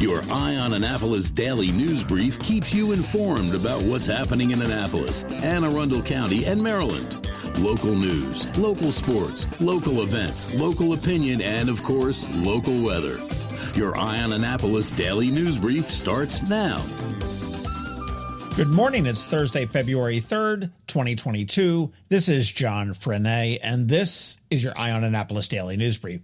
Your Eye on Annapolis daily news brief keeps you informed about what's happening in Annapolis, Anne Arundel County, and Maryland. Local news, local sports, local events, local opinion, and, of course, local weather. Your Eye on Annapolis daily news brief starts now. Good morning. It's Thursday, February 3rd, 2022. This is John Frenaye, and this is your Eye on Annapolis daily news brief.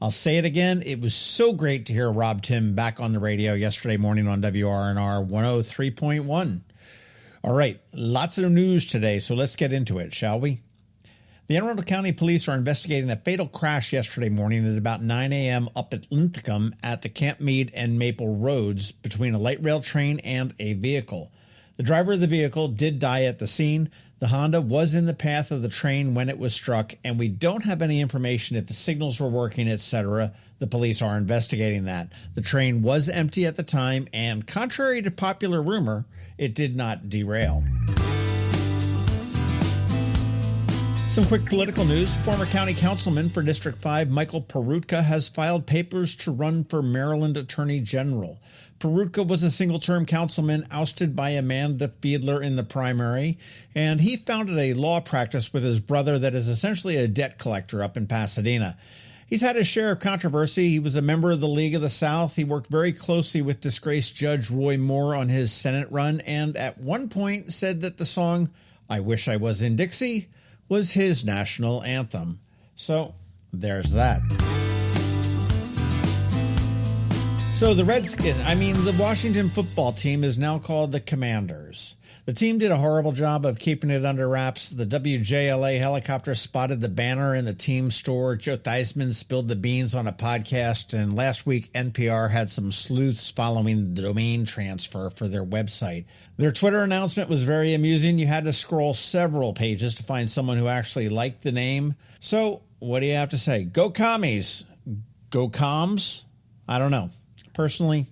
I'll say it again. It was so great to hear Rob Tim back on the radio yesterday morning on WRNR 103.1. All right, lots of news today, so let's get into it, shall we? The Anne Arundel County Police are investigating a fatal crash yesterday morning at about 9 a.m. up at Linthicum at the Camp Mead and Maple Roads between a light rail train and a vehicle. The driver of the vehicle did die at the scene. The Honda was in the path of the train when it was struck, and we don't have any information if the signals were working, etc. The police are investigating that. The train was empty at the time, and contrary to popular rumor, it did not derail. Some quick political news. Former County Councilman for District 5, Michael Peroutka, has filed papers to run for Maryland Attorney General. Peroutka was a single-term councilman ousted by Amanda Fiedler in the primary, and he founded a law practice with his brother that is essentially a debt collector up in Pasadena. He's had his share of controversy. He was a member of the League of the South. He worked very closely with disgraced Judge Roy Moore on his Senate run, and at one point said that the song "I Wish I Was in Dixie" was his national anthem. So there's that. So the the Washington football team is now called the Commanders. The team did a horrible job of keeping it under wraps. The WJLA helicopter spotted the banner in the team store. Joe Theismann spilled the beans on a podcast. And last week, NPR had some sleuths following the domain transfer for their website. Their Twitter announcement was very amusing. You had to scroll several pages to find someone who actually liked the name. So what do you have to say? Go commies. Go comms? I don't know. Personally,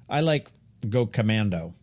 I like Go Commando.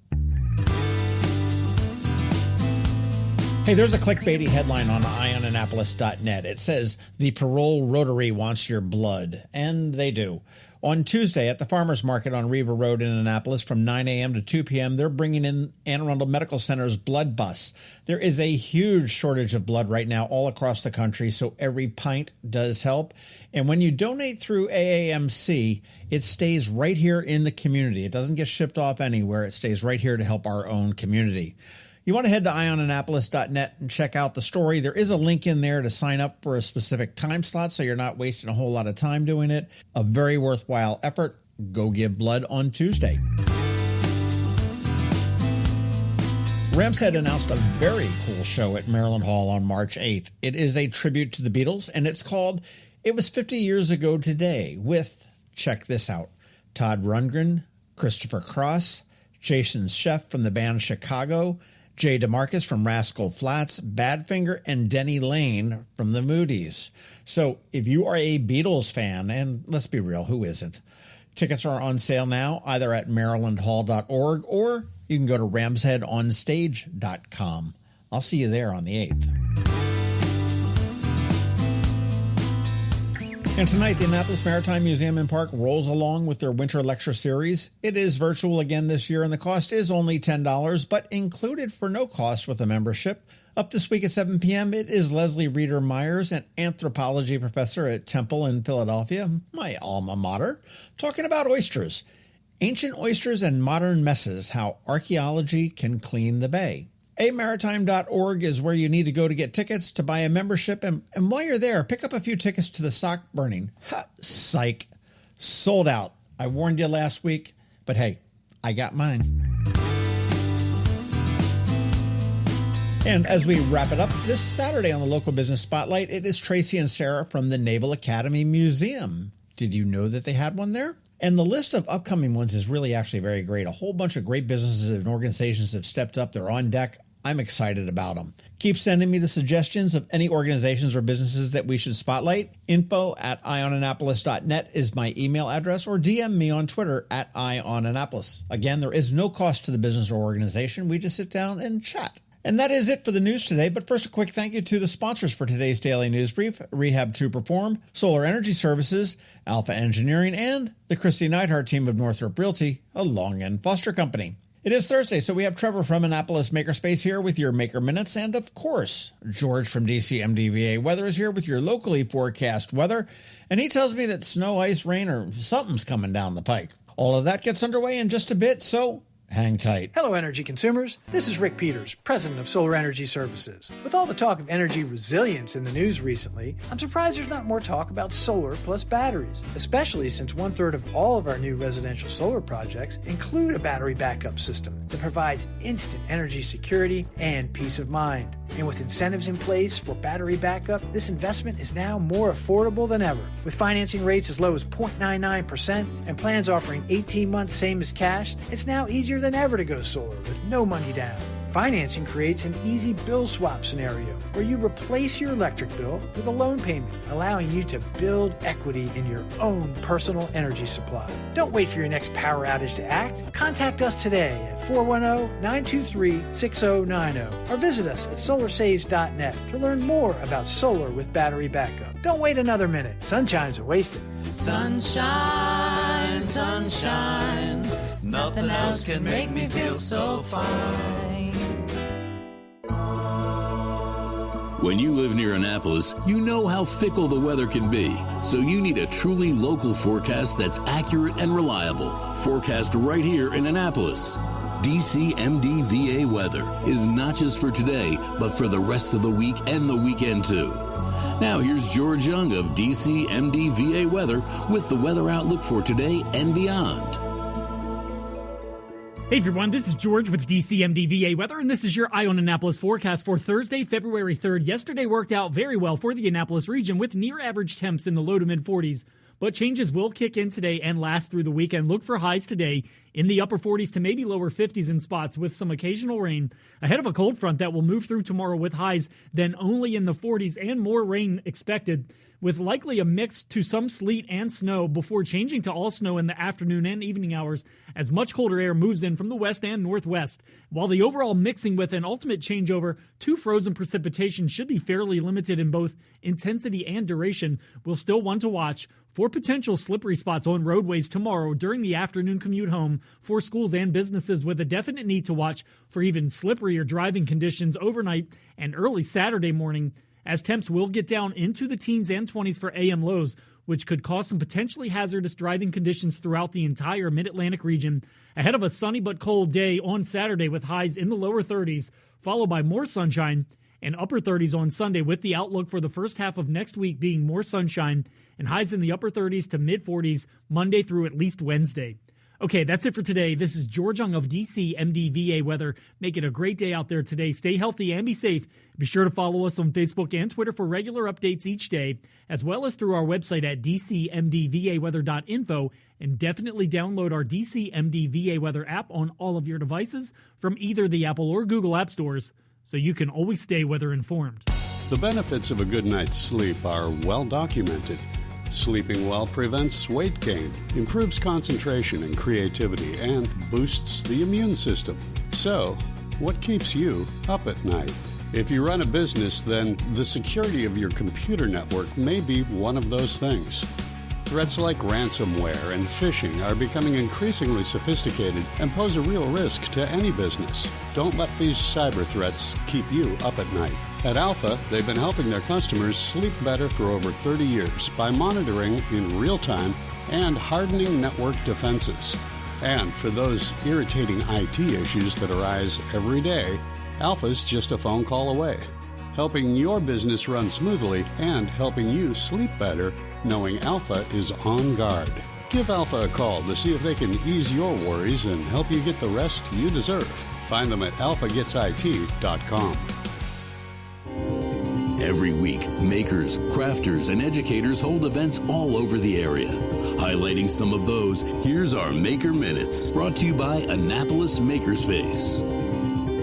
Hey, there's a clickbaity headline on eyeonannapolis.net. It says, "The Parole Rotary wants your blood." And they do. On Tuesday at the Farmers Market on Riva Road in Annapolis from 9 a.m. to 2 p.m., they're bringing in Anne Arundel Medical Center's blood bus. There is a huge shortage of blood right now all across the country, so every pint does help. And when you donate through AAMC, it stays right here in the community. It doesn't get shipped off anywhere. It stays right here to help our own community. You want to head to eyeonannapolis.net and check out the story. There is a link in there to sign up for a specific time slot, so you're not wasting a whole lot of time doing it. A very worthwhile effort. Go give blood on Tuesday. Rams Head announced a very cool show at Maryland Hall on March 8th. It is a tribute to the Beatles, and it's called "It Was 50 Years Ago Today" with, check this out, Todd Rundgren, Christopher Cross, Jason Scheff from the band Chicago, Jay DeMarcus from Rascal Flatts, Badfinger, and Denny Lane from the Moody's. So if you are a Beatles fan, and let's be real, who isn't? Tickets are on sale now, either at marylandhall.org or you can go to ramsheadonstage.com. I'll see you there on the 8th. And tonight, the Annapolis Maritime Museum and Park rolls along with their winter lecture series. It is virtual again this year, and the cost is only $10, but included for no cost with a membership. Up this week at 7 p.m., it is Leslie Reeder Myers, an anthropology professor at Temple in Philadelphia, my alma mater, talking about oysters. Ancient oysters and modern messes, how archaeology can clean the bay. Maritime.org is where you need to go to get tickets, to buy a membership, and while you're there, pick up a few tickets to the sock burning. Ha, psych. Sold out. I warned you last week, but hey, I got mine. And as we wrap it up, this Saturday on the Local Business Spotlight, it is Tracy and Sarah from the Naval Academy Museum. Did you know that they had one there? And the list of upcoming ones is really actually very great. A whole bunch of great businesses and organizations have stepped up. They're on deck. I'm excited about them. Keep sending me the suggestions of any organizations or businesses that we should spotlight. info@eyeonannapolis.net is my email address, or DM me on Twitter @eyeonannapolis. Again, there is no cost to the business or organization. We just sit down and chat. And that is it for the news today. But first, a quick thank you to the sponsors for today's Daily News Brief: Rehab to Perform, Solar Energy Services, Alpha Engineering, and the Kristi Neidhardt Team of Northrop Realty, a Long and Foster company. It is Thursday, so we have Trevor from Annapolis Makerspace here with your Maker Minutes, and of course, George from DC MDVA Weather is here with your locally forecast weather, and he tells me that snow, ice, rain, or something's coming down the pike. All of that gets underway in just a bit, so hang tight. Hello, energy consumers. This is Rick Peters, president of Solar Energy Services. With all the talk of energy resilience in the news recently, I'm surprised there's not more talk about solar plus batteries, especially since 1/3 of all of our new residential solar projects include a battery backup system that provides instant energy security and peace of mind. And with incentives in place for battery backup, this investment is now more affordable than ever. With financing rates as low as 0.99% and plans offering 18 months same as cash, it's now easier than ever to go solar with no money down. Financing creates an easy bill swap scenario where you replace your electric bill with a loan payment, allowing you to build equity in your own personal energy supply. Don't wait for your next power outage to act. Contact us today at 410-923-6090 or visit us at solarsaves.net to learn more about solar with battery backup. Don't wait another minute. Sunshine's are wasted. Sunshine, sunshine, nothing else can make me feel so fine. When you live near Annapolis, you know how fickle the weather can be. So you need a truly local forecast that's accurate and reliable. Forecast right here in Annapolis. DCMDVA Weather is not just for today, but for the rest of the week and the weekend too. Now here's George Young of DCMDVA Weather with the weather outlook for today and beyond. Hey everyone, this is George with DCMDVA Weather, and this is your Eye on Annapolis forecast for Thursday, February 3rd. Yesterday worked out very well for the Annapolis region with near average temps in the low to mid 40s, but changes will kick in today and last through the weekend. Look for highs today in the upper 40s to maybe lower 50s in spots with some occasional rain ahead of a cold front that will move through tomorrow with highs then only in the 40s and more rain expected, with likely a mix to some sleet and snow before changing to all snow in the afternoon and evening hours as much colder air moves in from the west and northwest. While the overall mixing with an ultimate changeover to frozen precipitation should be fairly limited in both intensity and duration, we'll still want to watch for potential slippery spots on roadways tomorrow during the afternoon commute home for schools and businesses, with a definite need to watch for even slipperier driving conditions overnight and early Saturday morning, as temps will get down into the teens and 20s for AM lows, which could cause some potentially hazardous driving conditions throughout the entire Mid-Atlantic region, ahead of a sunny but cold day on Saturday with highs in the lower 30s, followed by more sunshine and upper 30s on Sunday, with the outlook for the first half of next week being more sunshine and highs in the upper 30s to mid 40s Monday through at least Wednesday. Okay, that's it for today. This is George Young of DCMDVA Weather. Make it a great day out there today. Stay healthy and be safe. Be sure to follow us on Facebook and Twitter for regular updates each day, as well as through our website at dcmdvaweather.info, and definitely download our DCMDVA Weather app on all of your devices from either the Apple or Google app stores, so you can always stay weather informed. The benefits of a good night's sleep are well documented. Sleeping well prevents weight gain, improves concentration and creativity, and boosts the immune system. So, what keeps you up at night? If you run a business, then the security of your computer network may be one of those things. Threats like ransomware and phishing are becoming increasingly sophisticated and pose a real risk to any business. Don't let these cyber threats keep you up at night. At Alpha, they've been helping their customers sleep better for over 30 years by monitoring in real time and hardening network defenses. And for those irritating IT issues that arise every day, Alpha's just a phone call away, helping your business run smoothly and helping you sleep better, knowing Alpha is on guard. Give Alpha a call to see if they can ease your worries and help you get the rest you deserve. Find them at alphagetsit.com. Every week, makers, crafters, and educators hold events all over the area. Highlighting some of those, here's our Maker Minutes, brought to you by Annapolis Makerspace.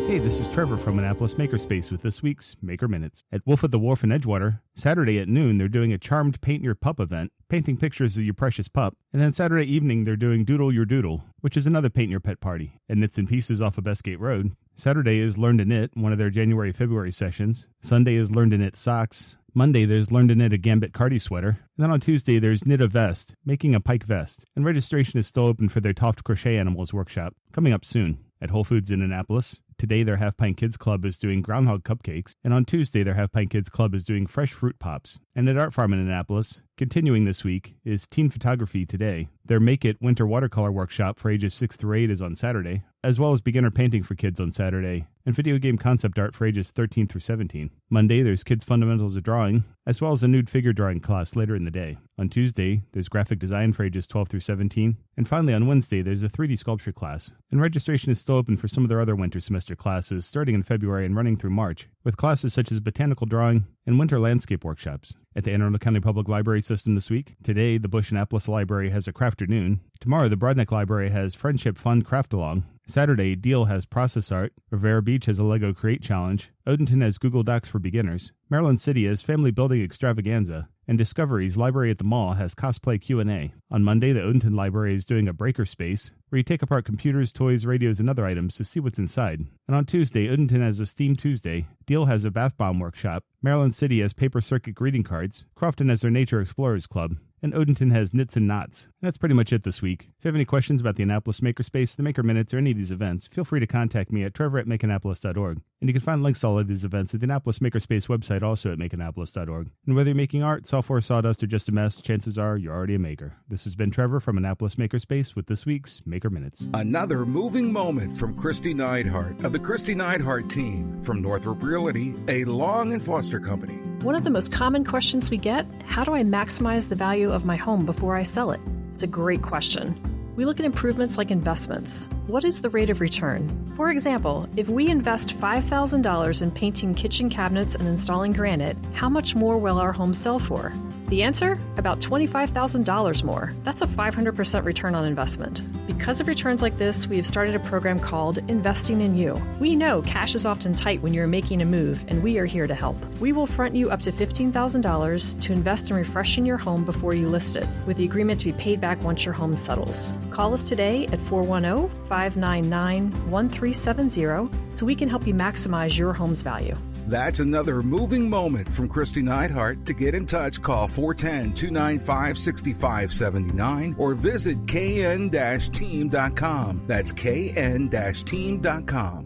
Hey, this is Trevor from Annapolis Makerspace with this week's Maker Minutes. At Wolf at the Wharf in Edgewater, Saturday at noon, they're doing a charmed Paint Your Pup event, painting pictures of your precious pup. And then Saturday evening, they're doing Doodle Your Doodle, which is another Paint Your Pet party. At Knits and Pieces off of Bestgate Road, Saturday is Learn to Knit, one of their January-February sessions. Sunday is Learn to Knit socks. Monday, there's Learn to Knit a Gambit Cardi sweater. And then on Tuesday, there's Knit a Vest, making a pike vest. And registration is still open for their Toft Crochet Animals workshop, coming up soon. At Whole Foods in Annapolis, today their Half Pint Kids Club is doing groundhog cupcakes, and on Tuesday their Half Pint Kids Club is doing fresh fruit pops. And at Art Farm in Annapolis, continuing this week, is Teen Photography Today. Their Make It Winter Watercolor Workshop for ages 6 through 8 is on Saturday, as well as beginner painting for kids on Saturday, and video game concept art for ages 13 through 17. Monday, there's Kids Fundamentals of Drawing, as well as a nude figure drawing class later in the day. On Tuesday, there's graphic design for ages 12 through 17. And finally, on Wednesday, there's a 3D sculpture class. And registration is still open for some of their other winter semester classes starting in February and running through March, with classes such as botanical drawing and winter landscape workshops. At the Anne Arundel County Public Library System this week, today the Bush Annapolis Library has a crafternoon. Tomorrow the Broadneck Library has Friendship Fun Craft-Along. Saturday, Deal has Process Art. Rivera Beach has a Lego Create Challenge. Odenton has Google Docs for Beginners. Maryland City has Family Building Extravaganza. And Discovery's Library at the Mall has Cosplay Q&A. On Monday, the Odenton Library is doing a Breaker Space, where you take apart computers, toys, radios, and other items to see what's inside. And on Tuesday, Odenton has a Steam Tuesday. Deal has a Bath Bomb Workshop. Maryland City has Paper Circuit Greeting Cards. Crofton has their Nature Explorers Club. And Odenton has Knits and Knots. And that's pretty much it this week. If you have any questions about the Annapolis Makerspace, the Maker Minutes, or any of these events, feel free to contact me at trevor@makeannapolis.org. And you can find links to all of these events at the Annapolis Makerspace website, also at makeannapolis.org. And whether you're making art, software, sawdust, or just a mess, chances are you're already a maker. This has been Trevor from Annapolis Makerspace with this week's Maker Minutes. Another moving moment from Kristi Neidhardt of the Kristi Neidhardt Team from Northrop Realty, a Long and Foster company. One of the most common questions we get, how do I maximize the value of my home before I sell it? It's a great question. We look at improvements like investments. What is the rate of return? For example, if we invest $5,000 in painting kitchen cabinets and installing granite, how much more will our home sell for? The answer? About $25,000 more. That's a 500% return on investment. Because of returns like this, we have started a program called Investing in You. We know cash is often tight when you're making a move, and we are here to help. We will front you up to $15,000 to invest in refreshing your home before you list it, with the agreement to be paid back once your home settles. Call us today at 410-599-1370 so we can help you maximize your home's value. That's another moving moment from Kristi Neidhardt. To get in touch, call 410-295-6579 or visit kn-team.com. That's kn-team.com.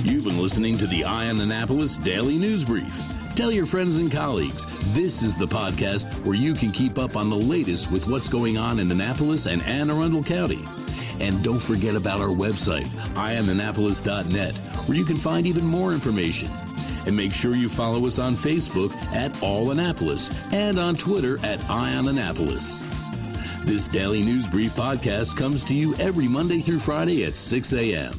You've been listening to the Eye on Annapolis Daily News Brief. Tell your friends and colleagues, this is the podcast where you can keep up on the latest with what's going on in Annapolis and Anne Arundel County. And don't forget about our website, eyeonannapolis.net, where you can find even more information. And make sure you follow us on Facebook at All Annapolis and on Twitter at Eye on Annapolis. This Daily News Brief podcast comes to you every Monday through Friday at 6 a.m.